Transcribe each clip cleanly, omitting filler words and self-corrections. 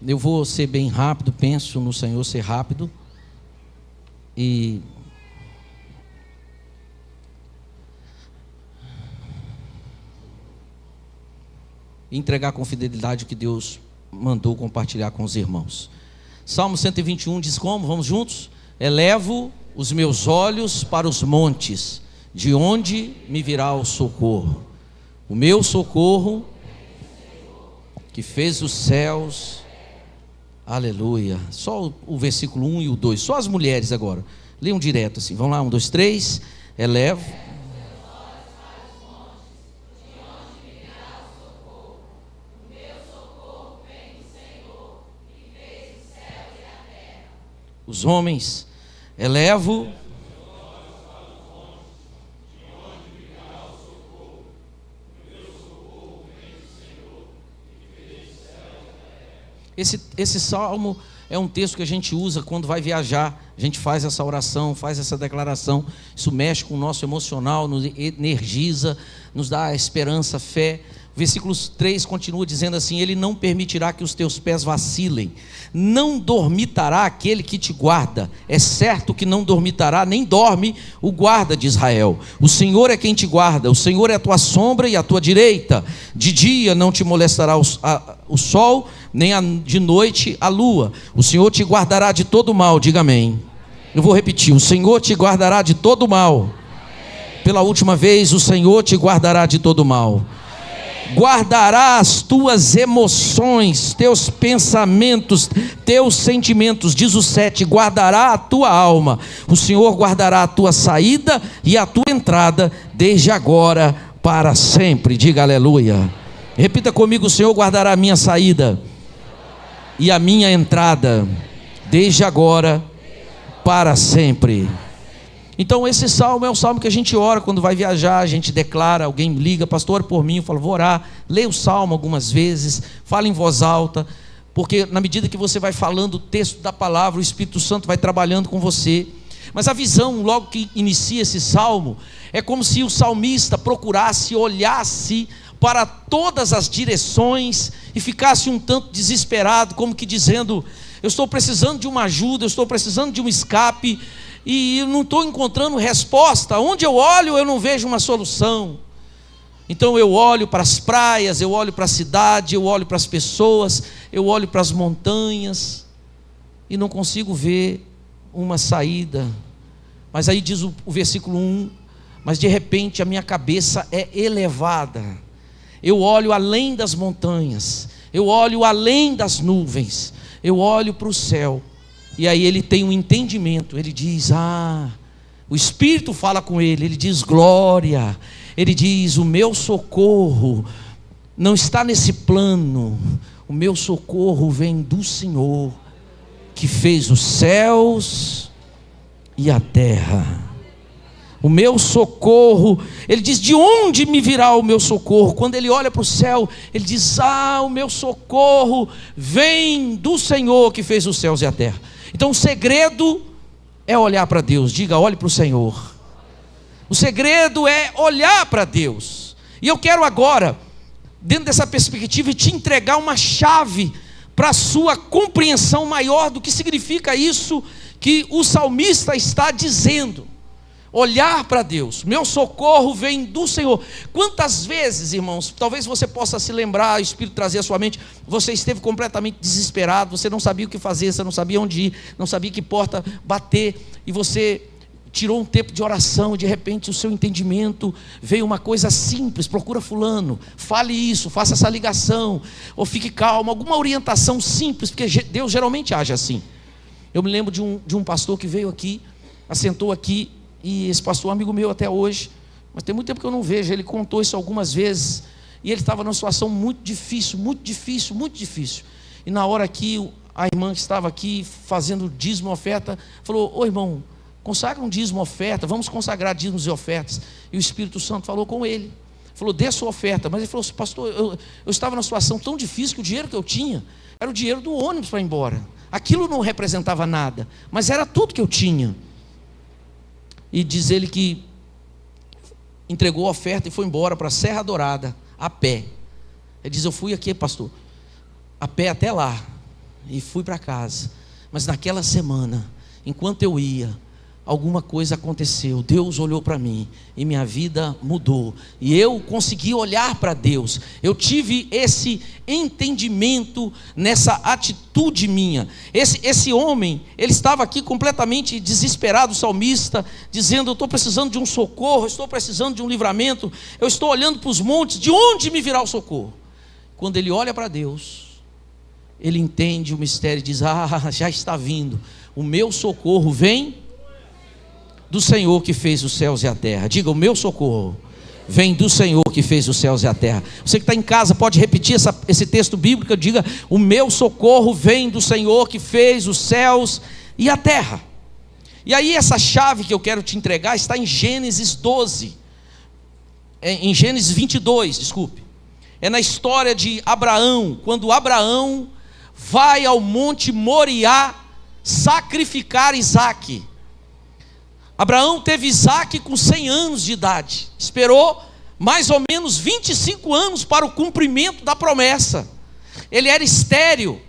Eu vou ser bem rápido, penso no Senhor ser rápido. E entregar com fidelidade o que Deus mandou compartilhar com os irmãos. Salmo 121 diz como? Vamos juntos? Elevo os meus olhos para os montes, de onde me virá o socorro? O meu socorro, que fez os céus. Aleluia. Só o versículo 1 e o 2, só as mulheres agora. Leiam direto assim, vamos lá, 1, 2, 3. Elevo. Os homens, elevo. Esse salmo é um texto que a gente usa quando vai viajar. A gente faz essa oração, faz essa declaração. Isso mexe com o nosso emocional, nos energiza, nos dá esperança, fé. Versículo 3 continua dizendo assim: Ele não permitirá que os teus pés vacilem, não dormitará aquele que te guarda. É certo que não dormitará, nem dorme o guarda de Israel. O Senhor é quem te guarda, o Senhor é a tua sombra e a tua direita. De dia não te molestará o sol, nem de noite a lua. O Senhor te guardará de todo mal. Diga amém. Eu vou repetir: o Senhor te guardará de todo mal. Pela última vez, o Senhor te guardará de todo mal. Guardará as tuas emoções, teus pensamentos, teus sentimentos. Diz o 7, guardará a tua alma. O Senhor guardará a tua saída e a tua entrada, desde agora para sempre. Diga aleluia. Repita comigo: o Senhor guardará a minha saída e a minha entrada, desde agora para sempre. Então esse salmo é o salmo que a gente ora quando vai viajar. A gente declara, alguém liga: pastor, ore por mim. Eu falo: vou orar. Leia o salmo algumas vezes, fala em voz alta, porque na medida que você vai falando o texto da palavra, o Espírito Santo vai trabalhando com você. Mas a visão, logo que inicia esse salmo, é como se o salmista procurasse, olhasse para todas as direções e ficasse um tanto desesperado, como que dizendo: eu estou precisando de uma ajuda, eu estou precisando de um escape, e eu não estou encontrando resposta. Onde eu olho, eu não vejo uma solução. Então eu olho para as praias, eu olho para a cidade, eu olho para as pessoas, eu olho para as montanhas, e não consigo ver uma saída. Mas aí diz o versículo 1: mas de repente a minha cabeça é elevada. Eu olho além das montanhas, eu olho além das nuvens, eu olho para o céu. E aí ele tem um entendimento. Ele diz: o Espírito fala com ele. Ele diz: glória. Ele diz: o meu socorro não está nesse plano. O meu socorro vem do Senhor, que fez os céus e a terra. O meu socorro, ele diz: de onde me virá o meu socorro? Quando ele olha para o céu, ele diz: o meu socorro vem do Senhor, que fez os céus e a terra. Então o segredo é olhar para Deus. Diga: olhe para o Senhor. O segredo é olhar para Deus. E eu quero agora, dentro dessa perspectiva, te entregar uma chave para a sua compreensão maior do que significa isso que o salmista está dizendo. Olhar para Deus. Meu socorro vem do Senhor. Quantas vezes, irmãos, talvez você possa se lembrar, o Espírito trazer à sua mente, você esteve completamente desesperado, você não sabia o que fazer, você não sabia onde ir, não sabia que porta bater, e você tirou um tempo de oração, e de repente o seu entendimento veio uma coisa simples: procura fulano, fale isso, faça essa ligação, ou fique calmo, alguma orientação simples, porque Deus geralmente age assim. Eu me lembro de um pastor que veio aqui, assentou aqui, e esse pastor é amigo meu até hoje, mas tem muito tempo que eu não vejo. Ele contou isso algumas vezes, e ele estava numa situação muito difícil, muito difícil, muito difícil. E na hora que a irmã que estava aqui fazendo dízimo e oferta falou: ô irmão, consagra um dízimo e oferta, vamos consagrar dízimos e ofertas. E o Espírito Santo falou com ele, falou: dê a sua oferta. Mas ele falou: pastor, eu estava numa situação tão difícil que o dinheiro que eu tinha era o dinheiro do ônibus para ir embora. Aquilo não representava nada, mas era tudo que eu tinha. E diz ele que entregou a oferta e foi embora para a Serra Dourada, a pé. Ele diz: eu fui aqui, pastor, a pé até lá. e fui para casa. Mas naquela semana, enquanto eu ia, alguma coisa aconteceu. Deus olhou para mim e minha vida mudou. E eu consegui olhar para Deus. Eu tive esse entendimento nessa atitude minha. Esse homem, ele estava aqui completamente desesperado, o salmista, dizendo: eu estou precisando de um socorro, eu estou precisando de um livramento, eu estou olhando para os montes, de onde me virá o socorro? Quando ele olha para Deus, ele entende o mistério e diz: já está vindo, o meu socorro vem do Senhor que fez os céus e a terra. Diga: o meu socorro vem do Senhor que fez os céus e a terra. Você que está em casa pode repetir esse texto bíblico. Diga: o meu socorro vem do Senhor que fez os céus e a terra. E aí essa chave que eu quero te entregar está em Gênesis 12, em Gênesis 22, desculpe. É na história de Abraão, quando Abraão vai ao monte Moriá sacrificar Isaque. Abraão teve Isaque com 100 anos de idade, esperou mais ou menos 25 anos para o cumprimento da promessa. Ele era estéril,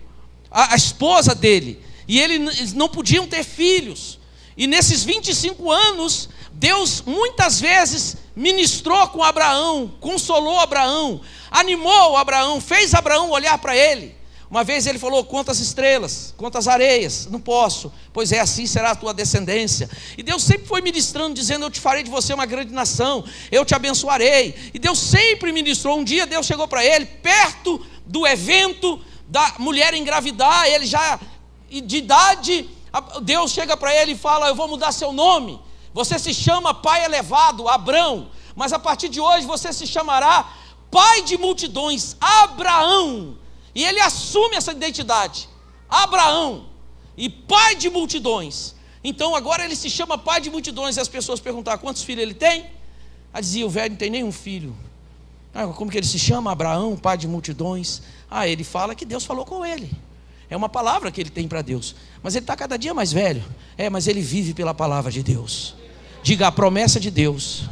a esposa dele, e eles não podiam ter filhos. E nesses 25 anos, Deus muitas vezes ministrou com Abraão, consolou Abraão, animou Abraão, fez Abraão olhar para ele. Uma vez ele falou: quantas estrelas, quantas areias? Não posso. Pois é, assim será a tua descendência. E Deus sempre foi ministrando, dizendo: eu te farei de você uma grande nação, eu te abençoarei. E Deus sempre ministrou. Um dia Deus chegou para ele, perto do evento da mulher engravidar, ele já de idade, Deus chega para ele e fala: eu vou mudar seu nome, você se chama pai elevado, Abrão, mas a partir de hoje você se chamará pai de multidões, Abraão. E ele assume essa identidade, Abraão, e pai de multidões. Então agora ele se chama pai de multidões. E as pessoas perguntaram: quantos filhos ele tem? Aí dizia: o velho não tem nenhum filho. Como que ele se chama? Abraão, pai de multidões. Ele fala que Deus falou com ele, é uma palavra que ele tem para Deus. Mas ele está cada dia mais velho. Mas ele vive pela palavra de Deus. Diga: a promessa de Deus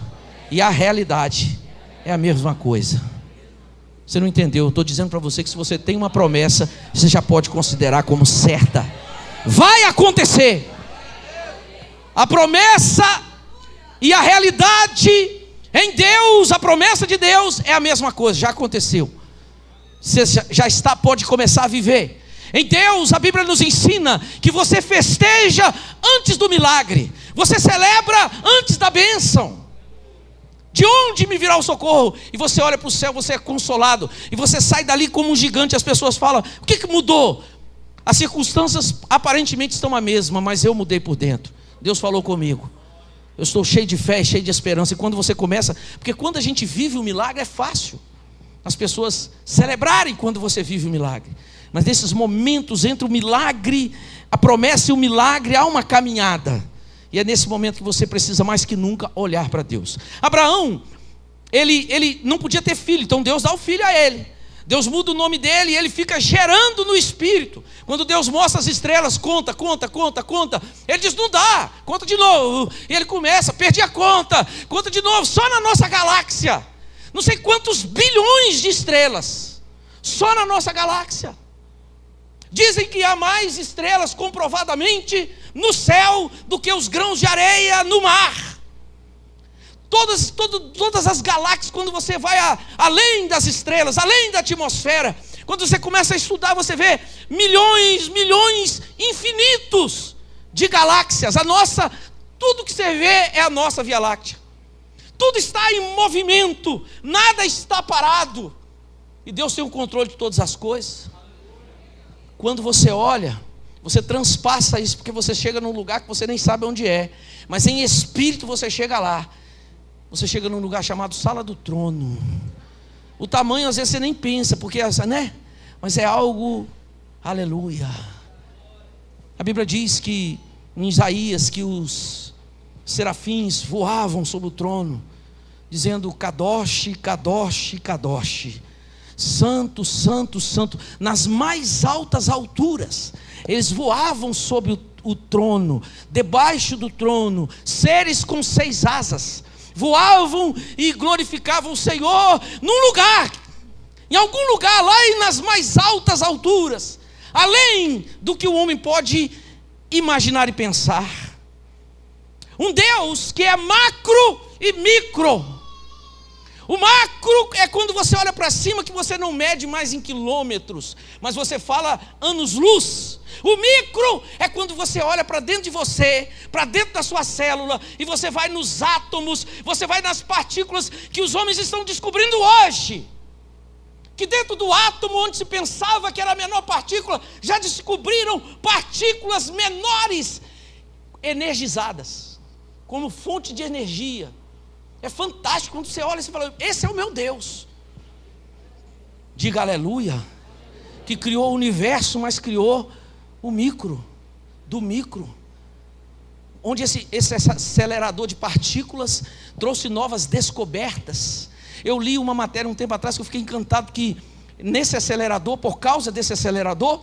e a realidade é a mesma coisa. Você não entendeu? Eu estou dizendo para você que se você tem uma promessa, você já pode considerar como certa. Vai acontecer. A promessa e a realidade em Deus, a promessa de Deus é a mesma coisa, já aconteceu. Você já pode começar a viver. Em Deus, a Bíblia nos ensina que você festeja antes do milagre, você celebra antes da bênção. De onde me virá o socorro? E você olha para o céu, você é consolado, e você sai dali como um gigante. As pessoas falam: o que mudou? As circunstâncias aparentemente estão a mesma, mas eu mudei por dentro. Deus falou comigo, eu estou cheio de fé, cheio de esperança. E quando você começa, porque quando a gente vive o milagre é fácil as pessoas celebrarem quando você vive o milagre. Mas nesses momentos entre o milagre, a promessa e o milagre, há uma caminhada. E é nesse momento que você precisa mais que nunca olhar para Deus. Abraão, ele não podia ter filho, então Deus dá o filho a ele. Deus muda o nome dele e ele fica gerando no espírito. Quando Deus mostra as estrelas, conta. Ele diz: não dá, conta de novo. E ele começa: perdi a conta, conta de novo. Só na nossa galáxia, não sei quantos bilhões de estrelas, só na nossa galáxia. Dizem que há mais estrelas comprovadamente no céu do que os grãos de areia no mar. Todas as galáxias, quando você vai além das estrelas, além da atmosfera, quando você começa a estudar, você vê milhões infinitos de galáxias. Tudo que você vê é a nossa Via Láctea. Tudo está em movimento, nada está parado. E Deus tem o controle de todas as coisas. Quando você olha, você transpassa isso, porque você chega num lugar que você nem sabe onde é, mas em espírito você chega lá. Você chega num lugar chamado Sala do Trono. O tamanho às vezes você nem pensa, porque né? Mas é algo, aleluia. A Bíblia diz que em Isaías que os serafins voavam sobre o trono, dizendo: Kadosh, Kadosh, Kadosh, Santo, Santo, Santo. Nas mais altas alturas eles voavam sobre o trono, debaixo do trono, seres com 6 asas, voavam e glorificavam o Senhor num lugar, em algum lugar lá e nas mais altas alturas. além do que o homem pode imaginar e pensar. Um Deus que é macro e micro. O macro é quando você olha para cima, que você não mede mais em quilômetros, mas você fala anos-luz. O micro é quando você olha para dentro de você, para dentro da sua célula, e você vai nos átomos, você vai nas partículas que os homens estão descobrindo hoje. Que dentro do átomo, onde se pensava que era a menor partícula, já descobriram partículas menores, energizadas, como fonte de energia. É fantástico quando você olha e você fala, esse é o meu Deus. Diga aleluia. Que criou o universo, mas criou o micro, do micro. Onde esse acelerador de partículas trouxe novas descobertas. Eu li uma matéria um tempo atrás que eu fiquei encantado, que nesse acelerador, por causa desse acelerador,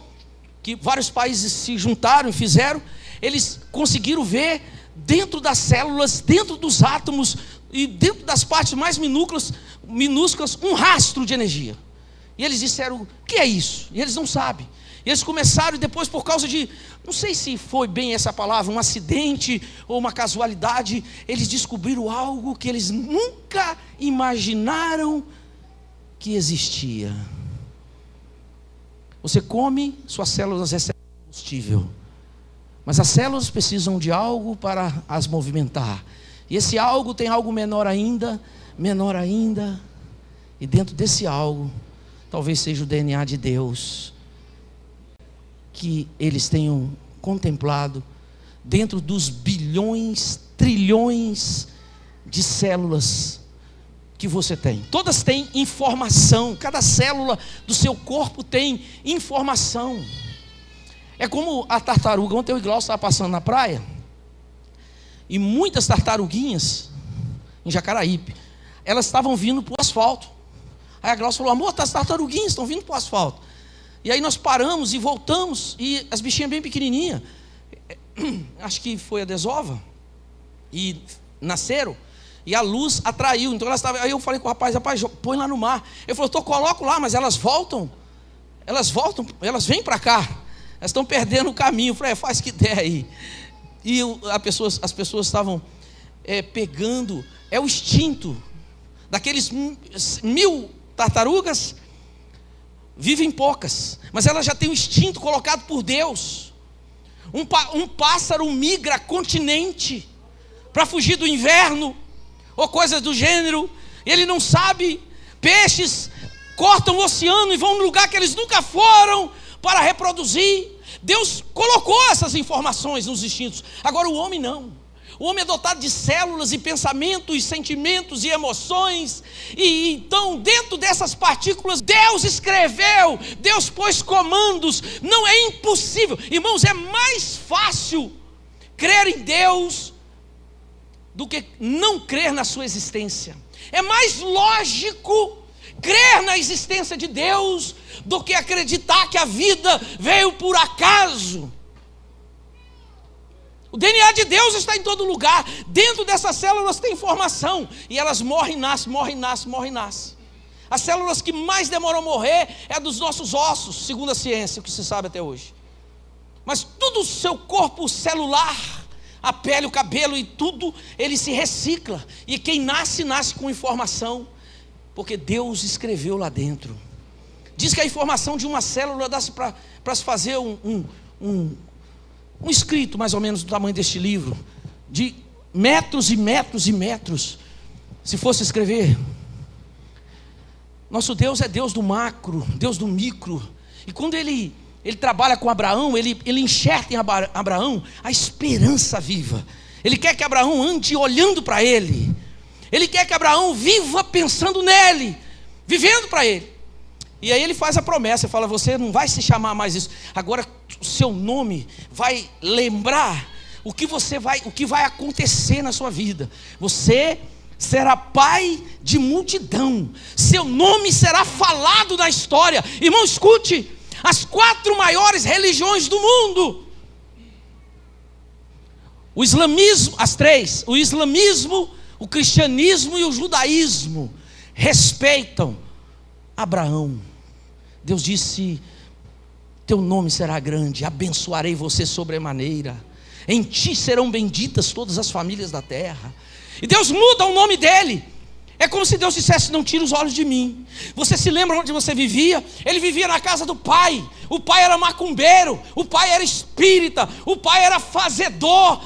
que vários países se juntaram e fizeram, eles conseguiram ver dentro das células, dentro dos átomos e dentro das partes mais minúsculas, um rastro de energia. E eles disseram, o que é isso? E eles não sabem. E eles começaram, e depois, por causa de, não sei se foi bem essa palavra, um acidente ou uma casualidade, eles descobriram algo que eles nunca imaginaram que existia. Você come, suas células recebem combustível, mas as células precisam de algo para as movimentar. E esse algo tem algo menor ainda, e dentro desse algo, talvez seja o DNA de Deus, que eles tenham contemplado dentro dos bilhões, trilhões de células que você tem. Todas têm informação, cada célula do seu corpo tem informação. É como a tartaruga. Ontem eu e o Glaucio estava passando na praia, e muitas tartaruguinhas em Jacaraípe, elas estavam vindo para o asfalto. Aí a Glaucio falou, amor, as tartaruguinhas estão vindo para o asfalto. E aí nós paramos e voltamos, e as bichinhas bem pequenininhas, acho que foi a desova, e nasceram, e a luz atraiu. Então elas estavam, aí eu falei com o rapaz, põe lá no mar. Ele falou, coloco lá, mas elas voltam, elas vêm para cá, elas estão perdendo o caminho. Eu falei, faz que der aí. E as pessoas estavam pegando, é o instinto daqueles 1000 tartarugas, vivem poucas, mas elas já têm o instinto colocado por Deus. Um pássaro migra continente para fugir do inverno, ou coisas do gênero, ele não sabe. Peixes cortam o oceano e vão no lugar que eles nunca foram para reproduzir. Deus colocou essas informações nos instintos. Agora o homem não. O homem é dotado de células e pensamentos, e sentimentos e emoções. E então dentro dessas partículas Deus escreveu, Deus pôs comandos. Não é impossível. Irmãos, é mais fácil crer em Deus do que não crer na sua existência. É mais lógico crer na existência de Deus do que acreditar que a vida veio por acaso. O DNA de Deus está em todo lugar. Dentro dessas células tem informação, e elas morrem, nascem, morrem, nascem, morrem, nascem. As células que mais demoram a morrer é dos nossos ossos, segundo a ciência, o que se sabe até hoje. Mas todo o seu corpo celular, a pele, o cabelo e tudo, ele se recicla. E quem nasce, nasce com informação, porque Deus escreveu lá dentro. Diz que a informação de uma célula dá-se para se fazer um escrito mais ou menos do tamanho deste livro, de metros e metros e metros. Se fosse escrever, nosso Deus é Deus do macro, Deus do micro. E quando ele trabalha com Abraão, ele enxerta em Abraão a esperança viva. Ele quer que Abraão ande olhando para ele. Ele quer que Abraão viva pensando nele, vivendo para ele. E aí ele faz a promessa, fala, você não vai se chamar mais isso. Agora o seu nome vai lembrar o que vai acontecer na sua vida. Você será pai de multidão. Seu nome será falado na história. Irmão, escute, as 4 maiores religiões do mundo, o islamismo, as 3, o islamismo, o cristianismo e o judaísmo, respeitam Abraão. Deus disse, teu nome será grande, abençoarei você sobremaneira, em ti serão benditas todas as famílias da terra. E Deus muda o nome dele. É como se Deus dissesse: não tire os olhos de mim. Você se lembra onde você vivia? Ele vivia na casa do pai. O pai era macumbeiro, o pai era espírita, o pai era fazedor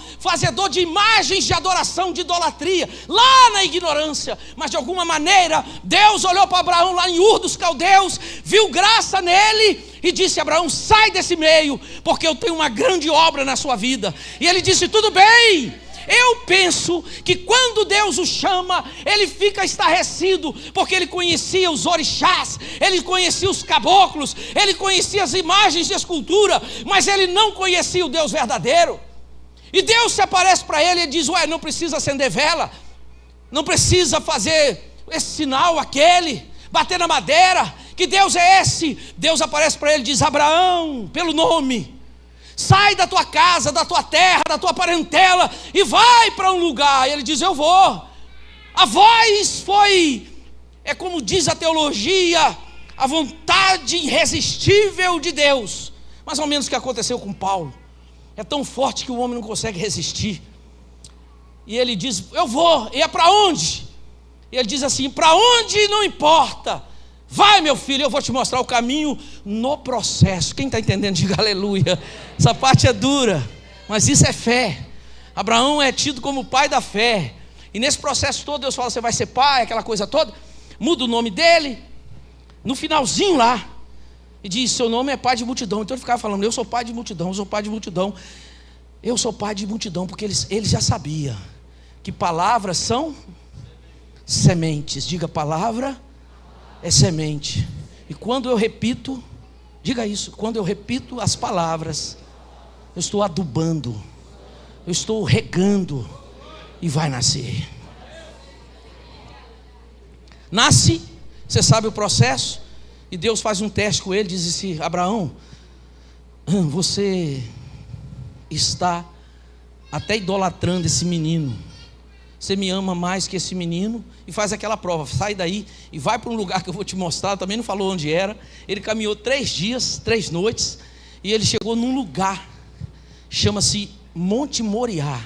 de imagens de adoração, de idolatria, lá na ignorância. Mas de alguma maneira Deus olhou para Abraão lá em Ur dos Caldeus, viu graça nele e disse: Abraão, sai desse meio, porque eu tenho uma grande obra na sua vida. E ele disse: tudo bem. Eu penso que quando Deus o chama, ele fica estarrecido, porque ele conhecia os orixás, ele conhecia os caboclos, ele conhecia as imagens de escultura, mas ele não conhecia o Deus verdadeiro. E Deus se aparece para ele e diz: ué, não precisa acender vela, não precisa fazer esse sinal, aquele, bater na madeira. Que Deus é esse? Deus aparece para ele e diz: Abraão, pelo nome, sai da tua casa, da tua terra, da tua parentela e vai para um lugar. E ele diz: eu vou. A voz foi, é como diz a teologia, a vontade irresistível de Deus. Mais ou menos o que aconteceu com Paulo. É tão forte que o homem não consegue resistir. E ele diz: eu vou. E é para onde? E ele diz assim: para onde não importa. Vai, meu filho, eu vou te mostrar o caminho no processo. Quem está entendendo, diga aleluia. Essa parte é dura, mas isso é fé. Abraão é tido como o pai da fé. E nesse processo todo Deus fala: você vai ser pai, aquela coisa toda. Muda o nome dele, no finalzinho lá, e diz: seu nome é pai de multidão. Então ele ficava falando: eu sou pai de multidão, eu sou pai de multidão. Eu sou pai de multidão, porque ele já sabia que palavras são sementes. Diga: palavra é semente. E quando eu repito, diga isso, quando eu repito as palavras, eu estou adubando, eu estou regando, e vai nascer. Nasce, você sabe o processo, e Deus faz um teste com ele, diz assim: Abraão, você está até idolatrando esse menino. Você me ama mais que esse menino? E faz aquela prova, sai daí e vai para um lugar que eu vou te mostrar. Também não falou onde era. Ele caminhou 3 dias, 3 noites, e ele chegou num lugar, chama-se Monte Moriá.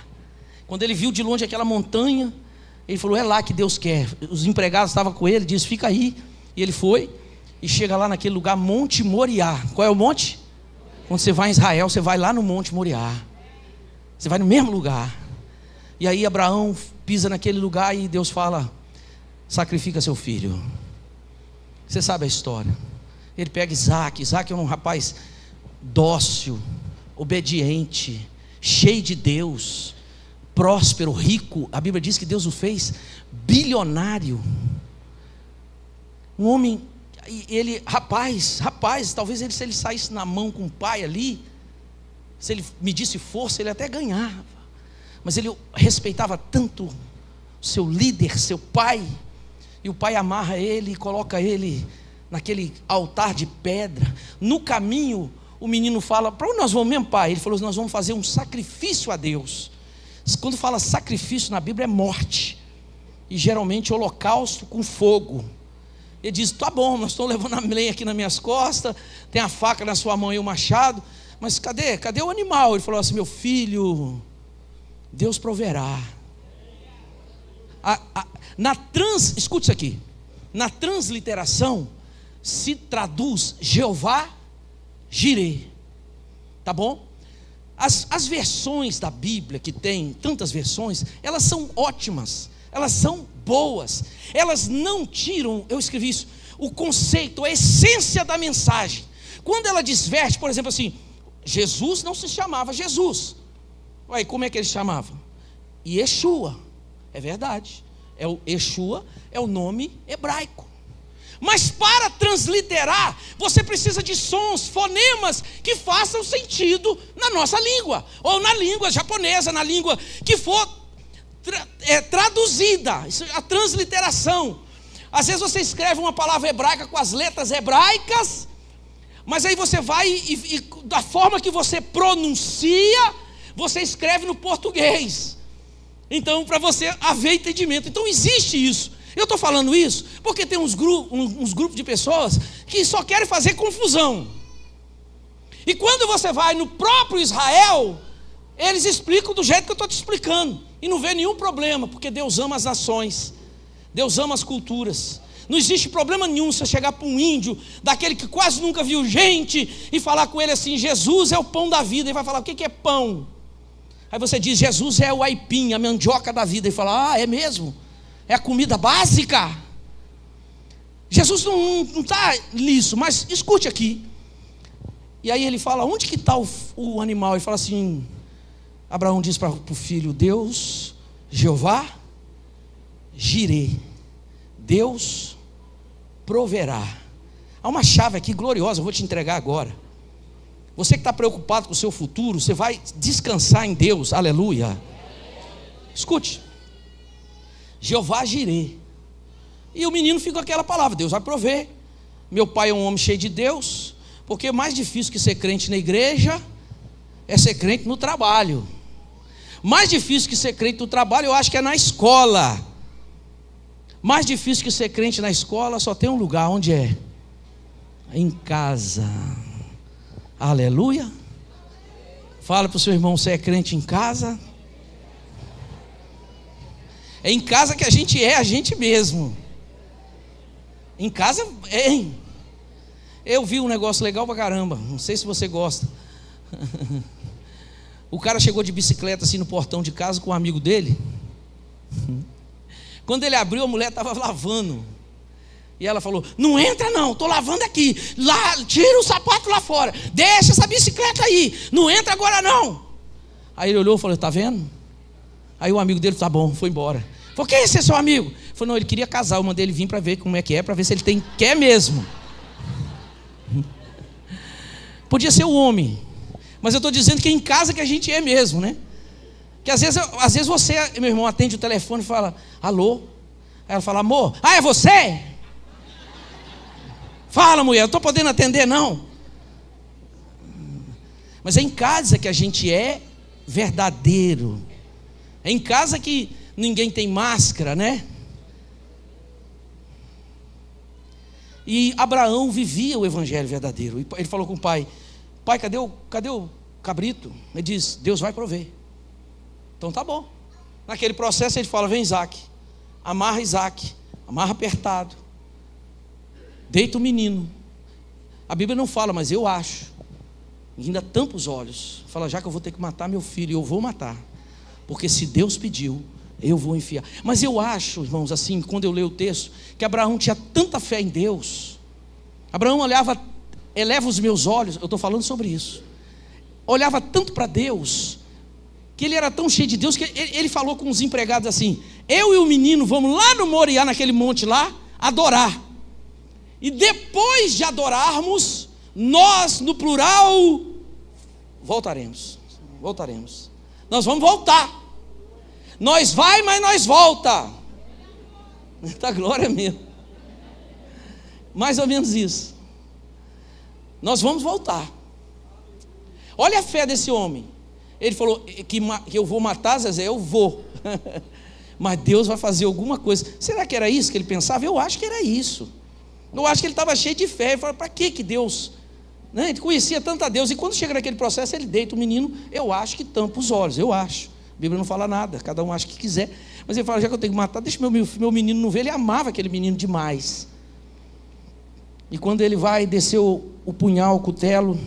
Quando ele viu de longe aquela montanha, ele falou: é lá que Deus quer. Os empregados estavam com ele, disse: fica aí. E ele foi, e chega lá naquele lugar, Monte Moriá. Qual é o monte? Quando você vai em Israel, você vai lá no Monte Moriá. Você vai no mesmo lugar. E aí Abraão pisa naquele lugar e Deus fala: sacrifica seu filho. Você sabe a história. Ele pega Isaac. Isaac é um rapaz dócil, obediente, cheio de Deus, próspero, rico. A Bíblia diz que Deus o fez bilionário. Um homem, ele, rapaz, talvez ele, se ele saísse na mão com o pai ali, se ele medisse força, ele até ganhava. Mas ele respeitava tanto seu líder, seu pai, e o pai amarra ele e coloca ele naquele altar de pedra. No caminho, o menino fala: para onde nós vamos mesmo, pai? Ele falou: nós vamos fazer um sacrifício a Deus. Quando fala sacrifício na Bíblia é morte, e geralmente holocausto com fogo. Ele diz: tá bom, nós estamos levando a lenha aqui nas minhas costas, tem a faca na sua mão e o machado, mas cadê o animal? Ele falou assim: meu filho, Deus proverá. Escute isso aqui. Na transliteração se traduz Jeová Jireh. Tá bom? As versões da Bíblia, que tem tantas versões, elas são ótimas, elas são boas, elas não tiram, eu escrevi isso, o conceito, a essência da mensagem. Quando ela desverte, por exemplo assim, Jesus não se chamava Jesus. Aí como é que ele chamava? Yeshua. É verdade, Yeshua é o nome hebraico. Mas para transliterar, você precisa de sons, fonemas que façam sentido na nossa língua, ou na língua japonesa, na língua que for traduzida. Isso é a transliteração. Às vezes você escreve uma palavra hebraica com as letras hebraicas, mas aí você vai e da forma que você pronuncia, você escreve no português. Então, para você haver entendimento. Então existe isso. Eu estou falando isso porque tem uns grupos de pessoas que só querem fazer confusão. E quando você vai no próprio Israel, eles explicam do jeito que eu estou te explicando, e não vê nenhum problema, porque Deus ama as nações, Deus ama as culturas. Não existe problema nenhum você chegar para um índio, daquele que quase nunca viu gente, e falar com ele assim: Jesus é o pão da vida. Ele vai falar: o que é pão? Aí você diz: Jesus é o aipim, a mandioca da vida. Ele fala: ah, é mesmo? É a comida básica? Jesus não está liso, mas escute aqui. E aí ele fala: onde que está o animal? Ele fala assim, Abraão diz para o filho: Deus, Jeová, Jirê, Deus proverá. Há uma chave aqui gloriosa, eu vou te entregar agora. Você que está preocupado com o seu futuro, você vai descansar em Deus, aleluia. Escute, Jeová Jirê. E o menino fica com aquela palavra: Deus vai prover. Meu pai é um homem cheio de Deus. Porque mais difícil que ser crente na igreja é ser crente no trabalho. Mais difícil que ser crente no trabalho, eu acho que é na escola. Mais difícil que ser crente na escola, só tem um lugar, onde é? Em casa. Aleluia. Fala para o seu irmão: você é crente em casa? É em casa que a gente mesmo. Em casa, hein? Eu vi um negócio legal pra caramba, não sei se você gosta. O cara chegou de bicicleta assim no portão de casa com um amigo dele. Quando ele abriu, a mulher estava lavando. E ela falou: não entra não, estou lavando aqui. Lá, tira o sapato lá fora, deixa essa bicicleta aí, não entra agora não. Aí ele olhou e falou: tá vendo? Aí o amigo dele: tá bom, foi embora. Falou: quem é esse seu amigo? Ele falou: não, ele queria casar, eu mandei ele vir para ver como é que é, para ver se ele quer mesmo. Podia ser o homem, mas eu estou dizendo que é em casa que a gente é mesmo, né? Que às vezes você, meu irmão, atende o telefone e fala: alô? Aí ela fala: amor, é você? Fala, mulher, eu estou podendo atender não. Mas é em casa que a gente é verdadeiro. É em casa que ninguém tem máscara, né? E Abraão vivia o evangelho verdadeiro. Ele falou com o pai: pai, cadê o cabrito? Ele diz: Deus vai prover. Então tá bom. Naquele processo ele fala: vem Isaac, amarra apertado, deita o menino. A Bíblia não fala, mas eu acho, e ainda tampa os olhos. Fala: já que eu vou ter que matar meu filho, eu vou matar, porque se Deus pediu, eu vou enfiar. Mas eu acho, irmãos, assim, quando eu leio o texto, que Abraão tinha tanta fé em Deus. Abraão eleva os meus olhos, eu estou falando sobre isso, olhava tanto para Deus, que ele era tão cheio de Deus, que ele falou com os empregados assim: eu e o menino vamos lá no Moriá, naquele monte lá, adorar, e depois de adorarmos, nós, no plural, voltaremos. Nós vamos voltar. Nós vai, mas nós volta. Tá glória mesmo. Mais ou menos isso. Nós vamos voltar. Olha a fé desse homem. Ele falou que eu vou matar Zezé, eu vou. Mas Deus vai fazer alguma coisa. Será que era isso que ele pensava? Eu acho que era isso. Eu acho que ele estava cheio de fé. Ele falou: para que Deus? Né? Ele conhecia tanto a Deus. E quando chega naquele processo, ele deita o menino. Eu acho que tampa os olhos. Eu acho. A Bíblia não fala nada, cada um acha que quiser. Mas ele fala: já que eu tenho que matar, deixa meu menino não ver. Ele amava aquele menino demais. E quando ele vai descer o punhal, o cutelo,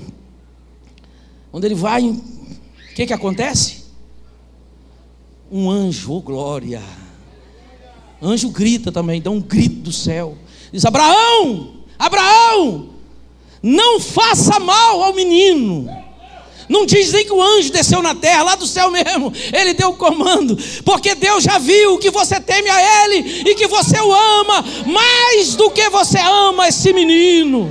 quando ele vai, o que acontece? Um anjo, oh glória, anjo grita também, dá um grito do céu, diz: Abraão, não faça mal ao menino. Não diz nem que o anjo desceu na terra, lá do céu mesmo, ele deu o comando, porque Deus já viu que você teme a Ele, e que você o ama, mais do que você ama esse menino.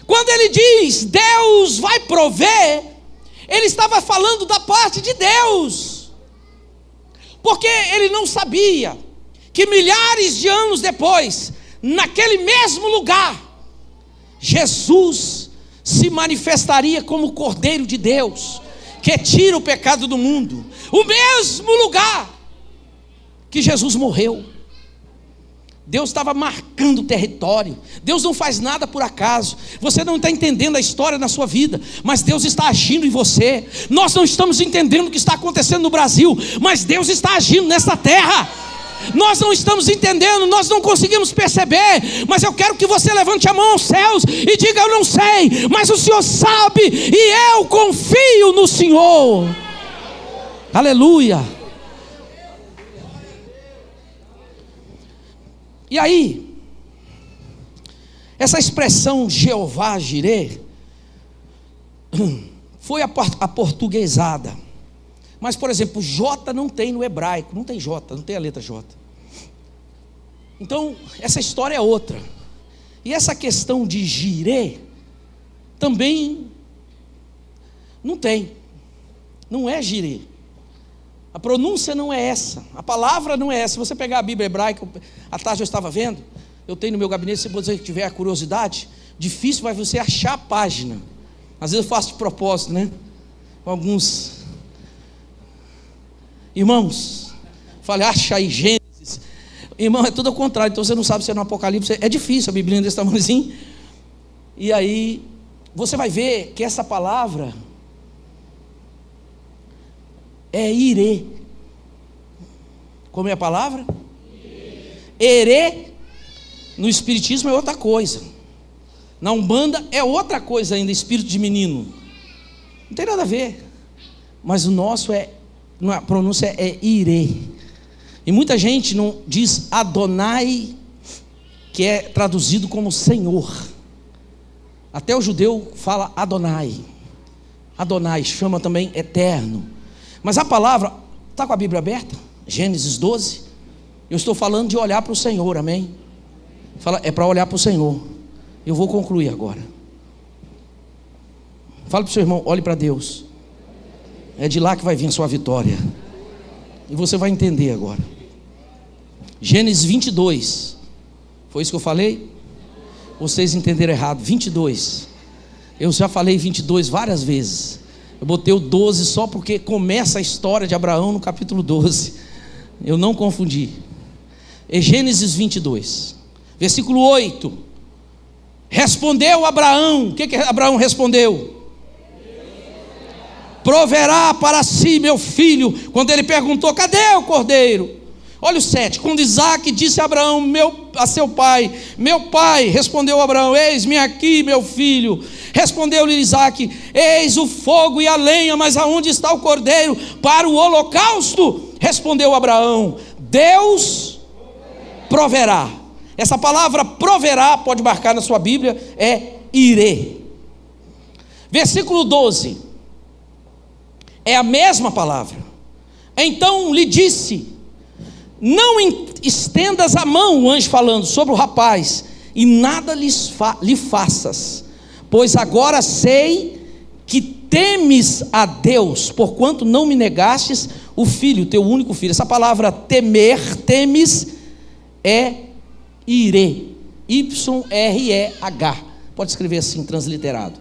Quando ele diz, Deus vai prover, ele estava falando da parte de Deus, porque ele não sabia, que milhares de anos depois, naquele mesmo lugar, Jesus se manifestaria como o Cordeiro de Deus, que tira o pecado do mundo. O mesmo lugar que Jesus morreu, Deus estava marcando o território. Deus não faz nada por acaso. Você não está entendendo a história na sua vida, mas Deus está agindo em você. Nós não estamos entendendo o que está acontecendo no Brasil, mas Deus está agindo nessa terra. Nós não estamos entendendo, nós não conseguimos perceber, mas eu quero que você levante a mão aos céus e diga: eu não sei, mas o Senhor sabe, e eu confio no Senhor. Aleluia. E aí, essa expressão Jeová Jireh foi aportuguesada. Mas, por exemplo, J não tem no hebraico, não tem J, não tem a letra J. Então, essa história é outra. E essa questão de Jireh também não tem. Não é Jireh. A pronúncia não é essa, a palavra não é essa. Se você pegar a Bíblia hebraica, à tarde eu estava vendo, eu tenho no meu gabinete, se você tiver a curiosidade, difícil vai você achar a página. Às vezes eu faço de propósito, né? Alguns irmãos, falei, acha aí Gênesis. Irmão, é tudo ao contrário, então você não sabe se é no Apocalipse, é difícil, a Bíblia desse tamanhozinho. E aí, você vai ver que essa palavra é Irê. Como é a palavra? Erê, no espiritismo é outra coisa. Na Umbanda é outra coisa ainda, espírito de menino. Não tem nada a ver. Mas o nosso a pronúncia é Irê. E muita gente não diz Adonai, que é traduzido como Senhor. Até o judeu fala Adonai. Adonai chama também eterno. Mas a palavra, está com a Bíblia aberta? Gênesis 12. Eu estou falando de olhar para o Senhor, amém? É para olhar para o Senhor. Eu vou concluir agora. Fala para o seu irmão, olhe para Deus. É de lá que vai vir a sua vitória. E você vai entender agora. Gênesis 22. Foi isso que eu falei? Vocês entenderam errado. 22. Eu já falei 22 várias vezes. Eu botei o 12 só porque começa a história de Abraão no capítulo 12. Eu não confundi. É Gênesis 22, versículo 8. Respondeu Abraão. O que Abraão respondeu? Proverá para si meu filho. Quando ele perguntou, cadê o cordeiro? Olha o 7, quando Isaac disse a Abraão, a seu pai, meu pai, respondeu Abraão, eis-me aqui meu filho. Respondeu-lhe Isaac, eis o fogo e a lenha, mas aonde está o cordeiro para o holocausto? Respondeu Abraão, Deus proverá. Essa palavra proverá, pode marcar na sua Bíblia, é Irê. Versículo 12, é a mesma palavra. Então lhe disse, não estendas a mão, o anjo falando, sobre o rapaz, e nada lhe faças, pois agora sei que temes a Deus, porquanto não me negastes o filho, teu único filho. Essa palavra temer, temes, é Irê, Y-R-E-H, pode escrever assim, transliterado.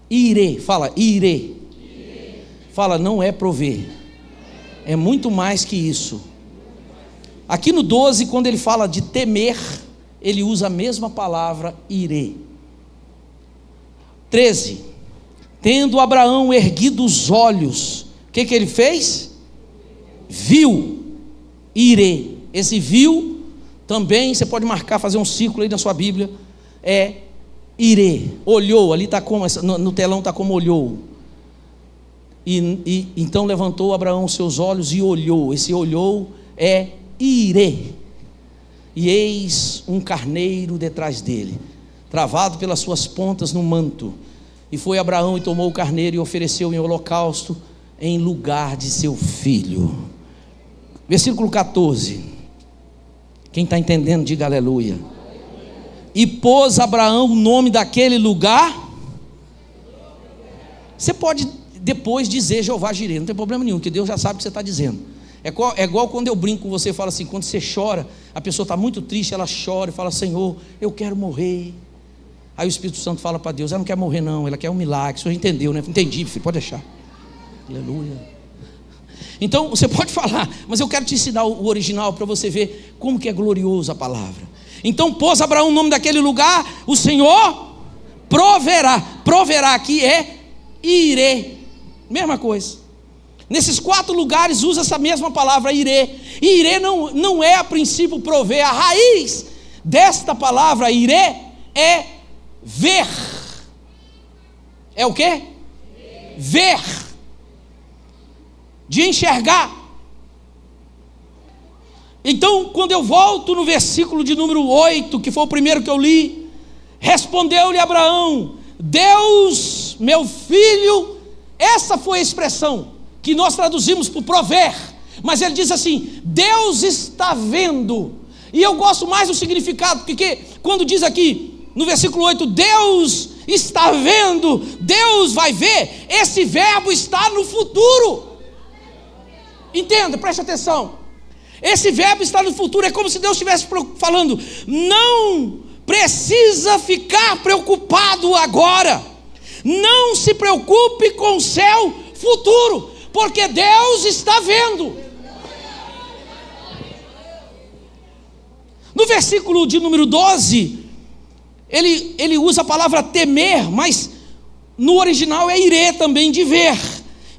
Irê, fala Irê. Fala, não é prover, é muito mais que isso. Aqui no 12, quando ele fala de temer, ele usa a mesma palavra Irê. 13, tendo Abraão erguido os olhos, o que ele fez? Viu Irê. Esse viu também, você pode marcar, fazer um círculo aí na sua Bíblia, é Irê. Olhou, ali está como, no telão está como olhou. E então levantou Abraão seus olhos e olhou. Esse olhou é Irê. E eis um carneiro detrás dele, travado pelas suas pontas no manto. E foi Abraão e tomou o carneiro e ofereceu em holocausto em lugar de seu filho. Versículo 14. Quem está entendendo, diga aleluia. E pôs Abraão o nome daquele lugar. Você pode depois dizer Jeová Jireh, não tem problema nenhum, que Deus já sabe o que você está dizendo. É igual quando eu brinco com você e falo assim, quando você chora, a pessoa está muito triste, ela chora e fala, Senhor, eu quero morrer. Aí o Espírito Santo fala para Deus, ela não quer morrer não, ela quer um milagre. O senhor entendeu, né? Entendi, filho, pode deixar. Aleluia. Então você pode falar, mas eu quero te ensinar o original para você ver Como que é glorioso a palavra. Então pôs Abraão o nome daquele lugar, o Senhor proverá. Proverá aqui é Irê, mesma coisa. Nesses 4 lugares usa essa mesma palavra, Irê. E Irê não é a princípio prover. A raiz desta palavra Irê é ver. É o quê? Ver. De enxergar. Então, quando eu volto no versículo de número 8, que foi o primeiro que eu li, respondeu-lhe Abraão: Deus, meu filho, essa foi a expressão que nós traduzimos por prover, mas ele diz assim: Deus está vendo. E eu gosto mais do significado, porque quando diz aqui no versículo 8, Deus está vendo, Deus vai ver, esse verbo está no futuro. Entenda, preste atenção. Esse verbo está no futuro, é como se Deus estivesse falando: não precisa ficar preocupado agora, não se preocupe com o seu futuro, porque Deus está vendo. No versículo de número 12, ele usa a palavra temer, mas no original é irê também, de ver.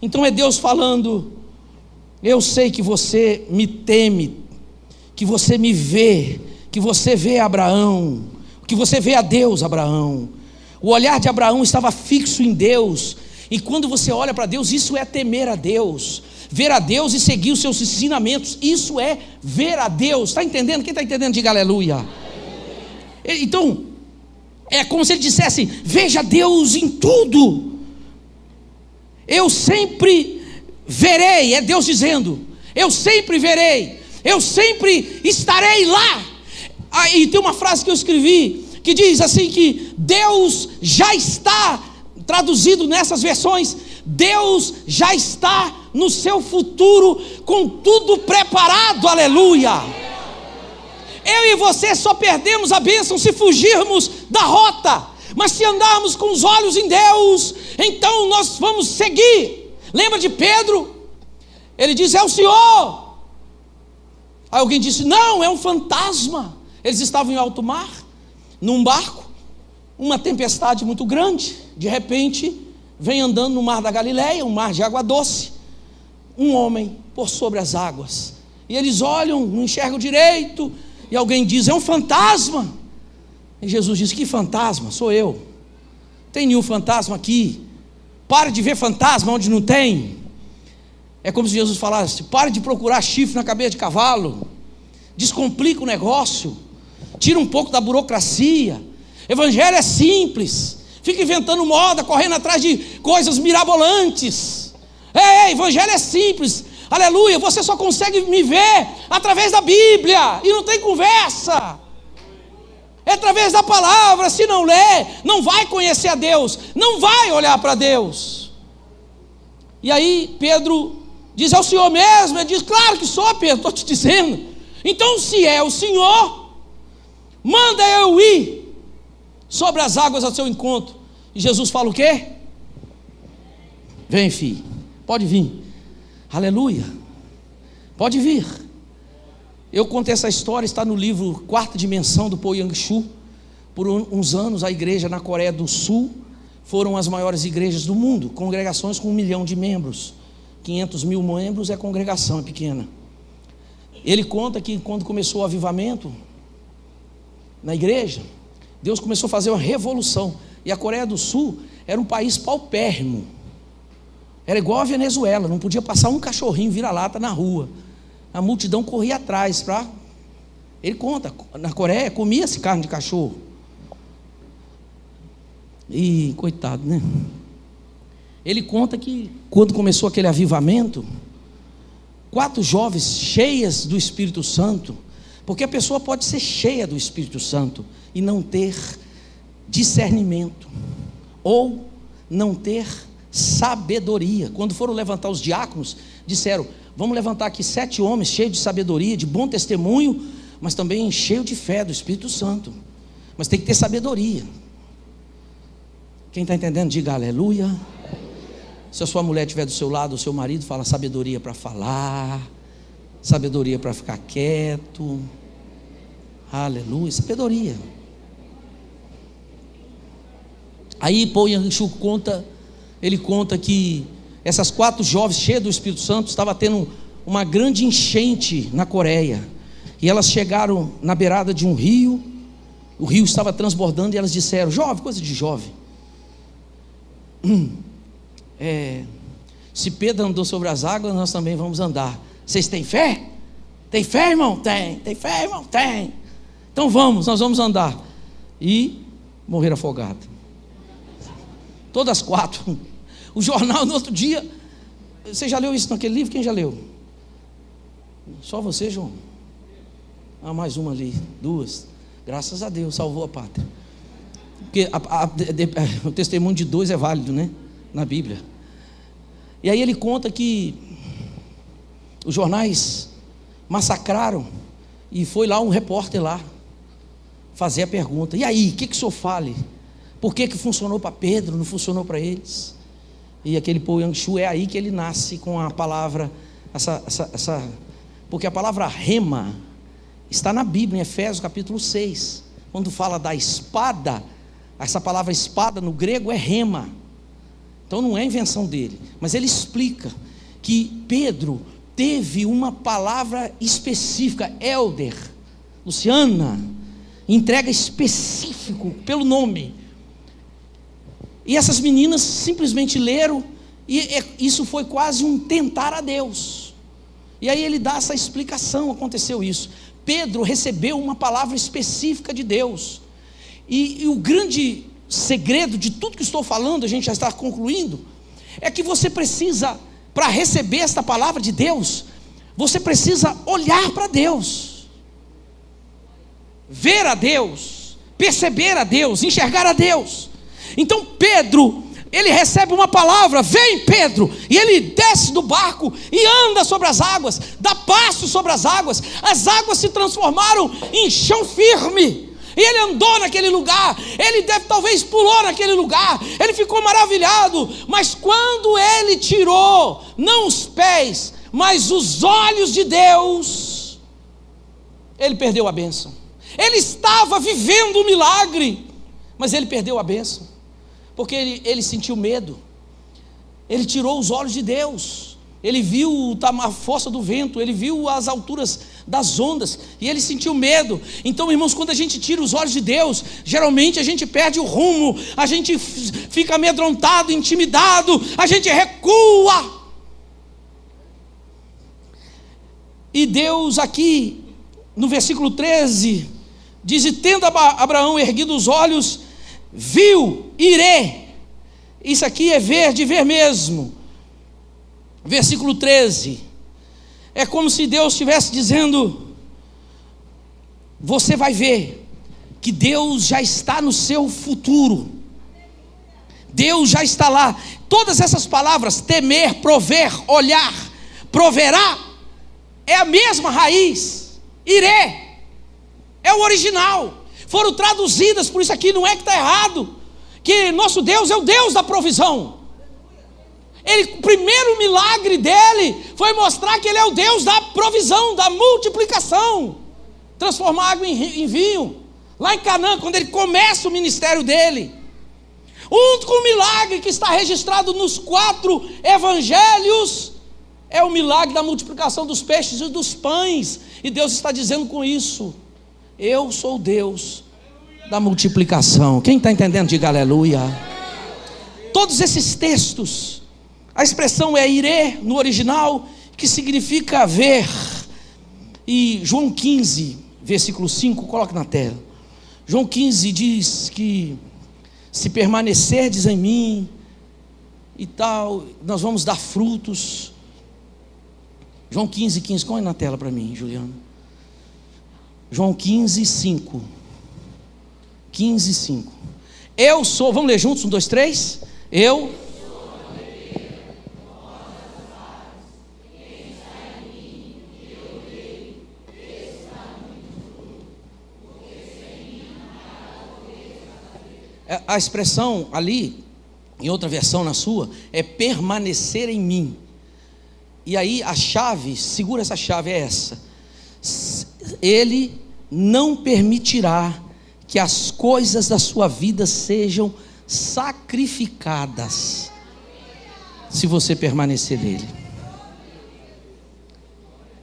Então é Deus falando: eu sei que você me teme, que você me vê, que você vê Abraão, que você vê a Deus, Abraão. O olhar de Abraão estava fixo em Deus, e quando você olha para Deus, isso é temer a Deus. Ver a Deus e seguir os seus ensinamentos, isso é ver a Deus. Está entendendo? Quem está entendendo, diga aleluia. Então, é como se ele dissesse: veja Deus em tudo. Eu sempre verei, é Deus dizendo, eu sempre verei, eu sempre estarei lá. E tem uma frase que eu escrevi, que diz assim, que Deus já está, traduzido nessas versões, Deus já está no seu futuro, com tudo preparado, aleluia. Eu e você só perdemos a bênção se fugirmos da rota, mas se andarmos com os olhos em Deus, então nós vamos seguir. Lembra de Pedro? Ele diz: é o Senhor. Aí alguém disse: não, é um fantasma. Eles estavam em alto mar, num barco, uma tempestade muito grande. De repente, vem andando no mar da Galileia, um mar de água doce, um homem por sobre as águas. E eles olham, não enxergam direito, e alguém diz: é um fantasma. E Jesus diz: que fantasma? Sou eu. Tem nenhum fantasma aqui. Pare de ver fantasma onde não tem. É como se Jesus falasse: pare de procurar chifre na cabeça de cavalo, descomplica o negócio, tira um pouco da burocracia. Evangelho é simples. Fica inventando moda, correndo atrás de coisas mirabolantes. Evangelho é simples, aleluia. Você só consegue me ver através da Bíblia, e não tem conversa. É através da palavra. Se não ler, não vai conhecer a Deus, não vai olhar para Deus. E aí Pedro diz: é o Senhor mesmo? Ele diz: claro que sou, Pedro, estou te dizendo. Então, se é o Senhor, manda eu ir sobre as águas ao seu encontro. E Jesus fala o quê? Vem, filho, pode vir. Aleluia, pode vir. Eu contei essa história, está no livro Quarta Dimensão, do Paul Yang-Shu. Por uns anos, a igreja na Coreia do Sul foram as maiores igrejas do mundo, congregações com 1 milhão de membros. 500 mil membros é congregação, é pequena. Ele conta que quando começou o avivamento na igreja, Deus começou a fazer uma revolução. E a Coreia do Sul era um país paupérrimo, era igual a Venezuela, não podia passar um cachorrinho vira-lata na rua, a multidão corria atrás para... Ele conta, na Coreia comia-se carne de cachorro. E coitado, né? Ele conta que quando começou aquele avivamento, 4 jovens cheias do Espírito Santo, porque a pessoa pode ser cheia do Espírito Santo e não ter discernimento, ou não ter sabedoria. Quando foram levantar os diáconos, disseram: vamos levantar aqui 7 homens cheios de sabedoria, de bom testemunho, mas também cheios de fé do Espírito Santo. Mas tem que ter sabedoria. Quem está entendendo, diga aleluia. Se a sua mulher estiver do seu lado, o seu marido, fala: sabedoria para falar, sabedoria para ficar quieto. Aleluia, sabedoria. Aí Paul Yang-Shu conta, ele conta que essas 4 jovens cheias do Espírito Santo estavam tendo uma grande enchente na Coreia, e elas chegaram na beirada de um rio, o rio estava transbordando, e elas disseram: jovem, coisa de jovem, se Pedro andou sobre as águas, nós também vamos andar. Vocês têm fé? Tem fé, irmão? Tem. Tem fé, irmão? Tem. Então nós vamos andar. E morreram afogados. Todas 4. O jornal no outro dia. Você já leu isso naquele livro? Quem já leu? Só você, João? Mais uma ali, 2. Graças a Deus, salvou a pátria. Porque o testemunho de 2 é válido, né? Na Bíblia. E aí ele conta que os jornais massacraram, e foi lá um repórter lá fazer a pergunta: e aí, o que o senhor fale? Por que funcionou para Pedro, não funcionou para eles? E aquele Paul Yang-Shu, é aí que ele nasce com a palavra, porque a palavra rema está na Bíblia, em Efésios capítulo 6, quando fala da espada. Essa palavra espada no grego é rema. Então não é invenção dele, mas ele explica que Pedro teve uma palavra específica, Elder, Luciana, entrega específico pelo nome. E essas meninas simplesmente leram, e isso foi quase um tentar a Deus. E aí ele dá essa explicação: aconteceu isso. Pedro recebeu uma palavra específica de Deus. E o grande segredo de tudo que estou falando, a gente já está concluindo, é que você precisa, para receber esta palavra de Deus, você precisa olhar para Deus, ver a Deus, perceber a Deus, enxergar a Deus. Então Pedro, ele recebe uma palavra: vem Pedro, e ele desce do barco e anda sobre as águas, dá passo sobre as águas se transformaram em chão firme. E ele andou naquele lugar, ele talvez pulou naquele lugar, ele ficou maravilhado. Mas quando ele tirou, não os pés, mas os olhos de Deus, ele perdeu a bênção. Ele estava vivendo um milagre, mas ele perdeu a bênção, porque ele sentiu medo. Ele tirou os olhos de Deus, ele viu a força do vento, ele viu as alturas das ondas, e ele sentiu medo. Então, irmãos, quando a gente tira os olhos de Deus, geralmente a gente perde o rumo, a gente fica amedrontado, intimidado, a gente recua. E Deus aqui, no versículo 13, diz: e tendo Abraão erguido os olhos, viu Irê. Isso aqui é ver, de ver mesmo. Versículo 13, é como se Deus estivesse dizendo: você vai ver que Deus já está no seu futuro, Deus já está lá. Todas essas palavras, temer, prover, olhar, proverá, é a mesma raiz. Irê é o original, foram traduzidas, por isso aqui não é que está errado, que nosso Deus é o Deus da provisão. O primeiro milagre dele foi mostrar que ele é o Deus da provisão, da multiplicação, transformar água em vinho, lá em Canaã, quando ele começa o ministério dele. O único milagre que está registrado nos 4 evangelhos é o milagre da multiplicação dos peixes e dos pães, e Deus está dizendo com isso: eu sou o Deus da multiplicação. Quem está entendendo, diga aleluia. Todos esses textos, a expressão é irê no original, que significa ver. E João 15, versículo 5, coloque na tela. João 15 diz que se permanecerdes em mim e tal, nós vamos dar frutos. João 15, 15, põe na tela para mim, Juliano. João 15, 5. 15, 5. Eu sou, vamos ler juntos, 1, 2, 3. Eu a expressão ali, em outra versão na sua, é permanecer em mim. E aí a chave, segura essa chave, é essa: ele não permitirá que as coisas da sua vida sejam sacrificadas, se você permanecer nele.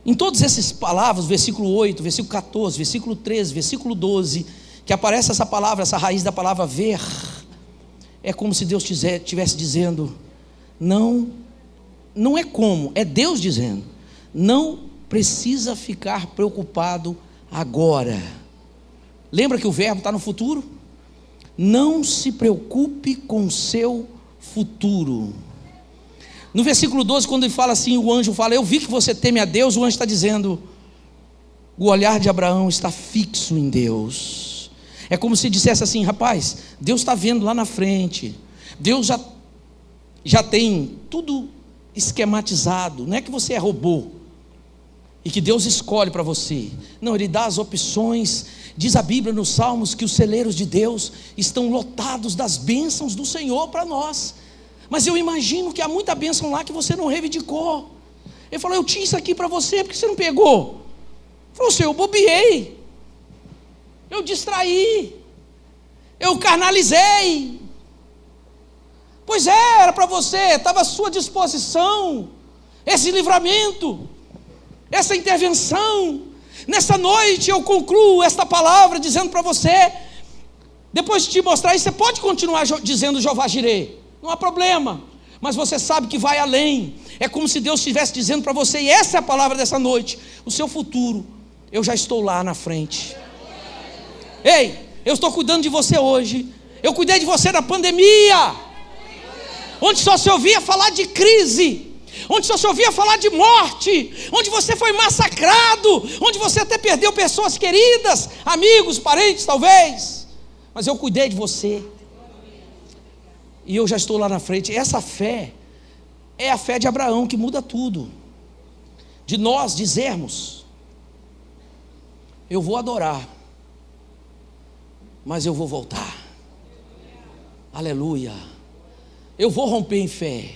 Em todas essas palavras, versículo 8, versículo 14, versículo 13, versículo 12, que aparece essa palavra, essa raiz da palavra ver, é como se Deus estivesse dizendo, não é como, é Deus dizendo, não precisa ficar preocupado agora. Lembra que o verbo está no futuro? Não se preocupe com o seu futuro. No versículo 12, quando ele fala assim, o anjo fala, eu vi que você teme a Deus, o anjo está dizendo, o olhar de Abraão está fixo em Deus. É como se dissesse assim, rapaz, Deus está vendo lá na frente, Deus já tem tudo esquematizado, não é que você é robô, e que Deus escolhe para você, não, Ele dá as opções. Diz a Bíblia nos Salmos que os celeiros de Deus estão lotados das bênçãos do Senhor para nós, mas eu imagino que há muita bênção lá que você não reivindicou. Ele falou, eu tinha isso aqui para você, por que você não pegou? Ele falou, Senhor, eu bobeei, eu distraí, eu carnalizei. Pois é, era para você, estava à sua disposição, esse livramento, essa intervenção. Nessa noite eu concluo esta palavra dizendo para você, depois de te mostrar isso, você pode continuar dizendo Jeová Jireh, não há problema, mas você sabe que vai além. É como se Deus estivesse dizendo para você, e essa é a palavra dessa noite, o seu futuro, eu já estou lá na frente. Ei, eu estou cuidando de você hoje, eu cuidei de você na pandemia, onde só se ouvia falar de crise, onde só se ouvia falar de morte, onde você foi massacrado, onde você até perdeu pessoas queridas, amigos, parentes talvez, mas eu cuidei de você, e eu já estou lá na frente. Essa fé é a fé de Abraão que muda tudo, de nós dizermos, eu vou adorar, mas eu vou voltar, aleluia, eu vou romper em fé,